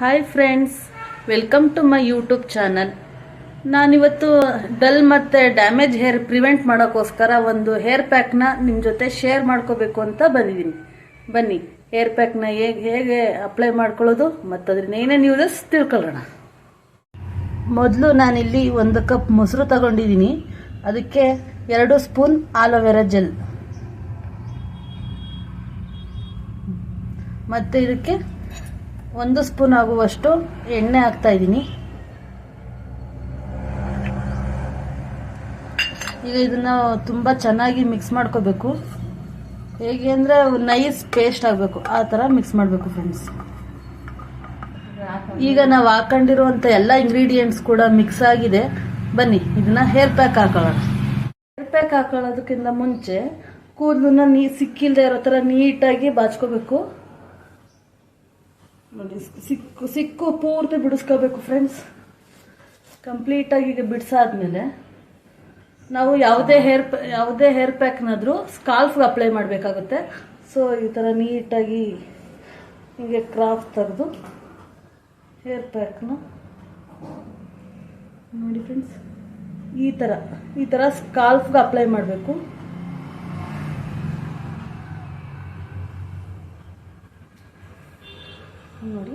Hi friends, welcome to my YouTube channel. ನಾನಿವತ್ತು dull ಮತ್ತು damage hair prevent ಮಾಡೋಕ್ಕೋಸ್ಕರ ಒಂದು ಹೇರ್ ಪ್ಯಾಕ್ನ ನಿಮ್ಮ ಜೊತೆ ಶೇರ್ ಮಾಡ್ಕೋಬೇಕು ಅಂತ ಬಂದಿದ್ದೀನಿ. ಬನ್ನಿ, ಹೇರ್ ಪ್ಯಾಕ್ನ ಹೇಗೆ ಅಪ್ಲೈ ಮಾಡ್ಕೊಳ್ಳೋದು ಮತ್ತು ಅದರಿಂದ ಏನೇನು ಯೂಸಸ್ ತಿಳ್ಕೊಳ್ಳೋಣ. ಮೊದಲು ನಾನಿಲ್ಲಿ 1 ಕಪ್ ಮೊಸರು ತಗೊಂಡಿದ್ದೀನಿ. ಅದಕ್ಕೆ 2 ಸ್ಪೂನ್ ಆಲೋವೆರಾ ಜೆಲ್ ಮತ್ತು ಇದಕ್ಕೆ 1 ಸ್ಪೂನ್ ಆಗುವಷ್ಟು ಎಣ್ಣೆ ಹಾಕ್ತಾ ಇದ್ದೀನಿ. ಈಗ ಇದನ್ನ ತುಂಬ ಚೆನ್ನಾಗಿ ಮಿಕ್ಸ್ ಮಾಡ್ಕೋಬೇಕು. ಹೇಗೆ ಅಂದರೆ ನೈಸ್ ಪೇಸ್ಟ್ ಆಗಬೇಕು, ಆ ಥರ ಮಿಕ್ಸ್ ಮಾಡಬೇಕು ಫ್ರೆಂಡ್ಸ್. ಈಗ ನಾವು ಹಾಕೊಂಡಿರುವಂಥ ಎಲ್ಲ ಇಂಗ್ರೀಡಿಯೆಂಟ್ಸ್ ಕೂಡ ಮಿಕ್ಸ್ ಆಗಿದೆ. ಬನ್ನಿ ಇದನ್ನ ಹೇರ್ ಪ್ಯಾಕ್ ಹಾಕೊಳ್ಳೋಣ. ಹೇರ್ ಪ್ಯಾಕ್ ಹಾಕೊಳ್ಳೋದಕ್ಕಿಂತ ಮುಂಚೆ ಕೂದಲನ್ನ ಸಿಕ್ಕಿಲ್ದೆ ಇರೋ ಥರ ನೀಟಾಗಿ ಬಾಚ್ಕೋಬೇಕು. ನೋಡಿ, ಸಿಕ್ಕು ಪೂರ್ತಿ ಬಿಡಿಸ್ಕೋಬೇಕು ಫ್ರೆಂಡ್ಸ್. ಕಂಪ್ಲೀಟಾಗಿ ಈಗ ಬಿಡಿಸಾದ್ಮೇಲೆ ನಾವು ಯಾವುದೇ ಹೇರ್ ಪ್ಯಾಕ್ನಾದರೂ ಸ್ಕಾಲ್ಫ್ಗೆ ಅಪ್ಲೈ ಮಾಡಬೇಕಾಗುತ್ತೆ. ಸೊ ಈ ಥರ ನೀಟಾಗಿ ಹೀಗೆ ಕ್ರಾಫ್ಟ್ ತೆಗೆದು ಹೇರ್ ಪ್ಯಾಕ್ನ ನೋಡಿ ಫ್ರೆಂಡ್ಸ್, ಈ ಥರ ಸ್ಕಾಲ್ಫ್ಗೆ ಅಪ್ಲೈ ಮಾಡಬೇಕು. ನೋಡಿ,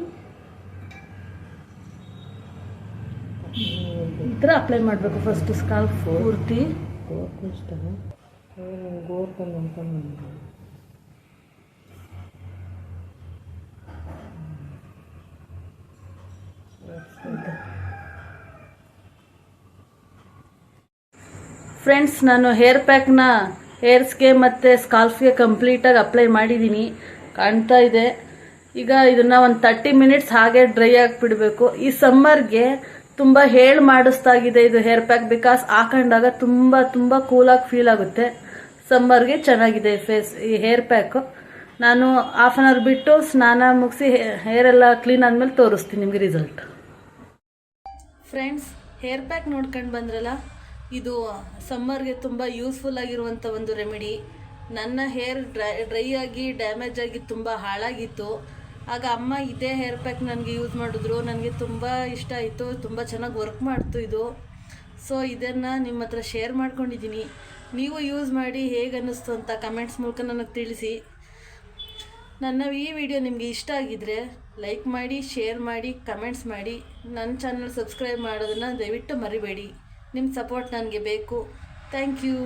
ಈ ಥರ ಅಪ್ಲೈ ಮಾಡಬೇಕು ಫಸ್ಟ್ ಸ್ಕಾಲ್ಫ್ ಪೂರ್ತಿ. ಫ್ರೆಂಡ್ಸ್, ನಾನು ಹೇರ್ ಪ್ಯಾಕ್ನ ಹೇರ್ಸ್ಗೆ ಮತ್ತು ಸ್ಕಾಲ್ಫ್ಗೆ ಕಂಪ್ಲೀಟಾಗಿ ಅಪ್ಲೈ ಮಾಡಿದ್ದೀನಿ, ಕಾಣ್ತಾ ಇದೆ. ಈಗ ಇದನ್ನ ಒಂದು 30 ಮಿನಿಟ್ಸ್ ಹಾಗೆ ಡ್ರೈ ಆಗಿ ಬಿಡಬೇಕು. ಈ ಸಮ್ಮರ್ಗೆ ತುಂಬ ಮಾಡಿಸ್ತಾಗಿದೆ ಇದು ಹೇರ್ ಪ್ಯಾಕ್, ಬಿಕಾಸ್ ಹಾಕೊಂಡಾಗ ತುಂಬ ಕೂಲಾಗಿ ಫೀಲ್ ಆಗುತ್ತೆ. ಸಮ್ಮರ್ಗೆ ಚೆನ್ನಾಗಿದೆ ಈ ಹೇರ್ ಪ್ಯಾಕ್. ನಾನು ಹಾಫ್ ಆನ್ ಅವರ್ ಬಿಟ್ಟು ಸ್ನಾನ ಮುಗಿಸಿ ಹೇರ್ ಎಲ್ಲ ಕ್ಲೀನ್ ಆದಮೇಲೆ ತೋರಿಸ್ತೀನಿ ನಿಮಗೆ ರಿಸಲ್ಟ್. ಫ್ರೆಂಡ್ಸ್, ಹೇರ್ ಪ್ಯಾಕ್ ನೋಡ್ಕೊಂಡು ಬಂದ್ರಲ್ಲ, ಇದು ಸಮ್ಮರ್ಗೆ ತುಂಬ ಯೂಸ್ಫುಲ್ ಆಗಿರುವಂಥ ಒಂದು ರೆಮಿಡಿ. ನನ್ನ ಹೇರ್ ಡ್ರೈ ಆಗಿ ಡ್ಯಾಮೇಜ್ ಆಗಿ ತುಂಬ ಹಾಳಾಗಿತ್ತು. ಆಗ ಅಮ್ಮ ಇದೇ ಹೇರ್ ಪ್ಯಾಕ್ ನನಗೆ ಯೂಸ್ ಮಾಡಿದ್ರು. ನನಗೆ ತುಂಬ ಇಷ್ಟ ಆಯಿತು, ತುಂಬ ಚೆನ್ನಾಗಿ ವರ್ಕ್ ಮಾಡ್ತು ಇದು. ಸೊ ಇದನ್ನು ನಿಮ್ಮ ಹತ್ರ ಶೇರ್ ಮಾಡ್ಕೊಂಡಿದ್ದೀನಿ. ನೀವು ಯೂಸ್ ಮಾಡಿ ಹೇಗೆ ಅನ್ನಿಸ್ತು ಅಂತ ಕಮೆಂಟ್ಸ್ ಮೂಲಕ ನನಗೆ ತಿಳಿಸಿ. ನನ್ನ ಈ ವಿಡಿಯೋ ನಿಮಗೆ ಇಷ್ಟ ಆಗಿದ್ದರೆ ಲೈಕ್ ಮಾಡಿ, ಶೇರ್ ಮಾಡಿ, ಕಮೆಂಟ್ಸ್ ಮಾಡಿ. ನನ್ನ ಚಾನಲ್ ಸಬ್ಸ್ಕ್ರೈಬ್ ಮಾಡೋದನ್ನು ದಯವಿಟ್ಟು ಮರಿಬೇಡಿ. ನಿಮ್ಮ ಸಪೋರ್ಟ್ ನನಗೆ ಬೇಕು. Thank you.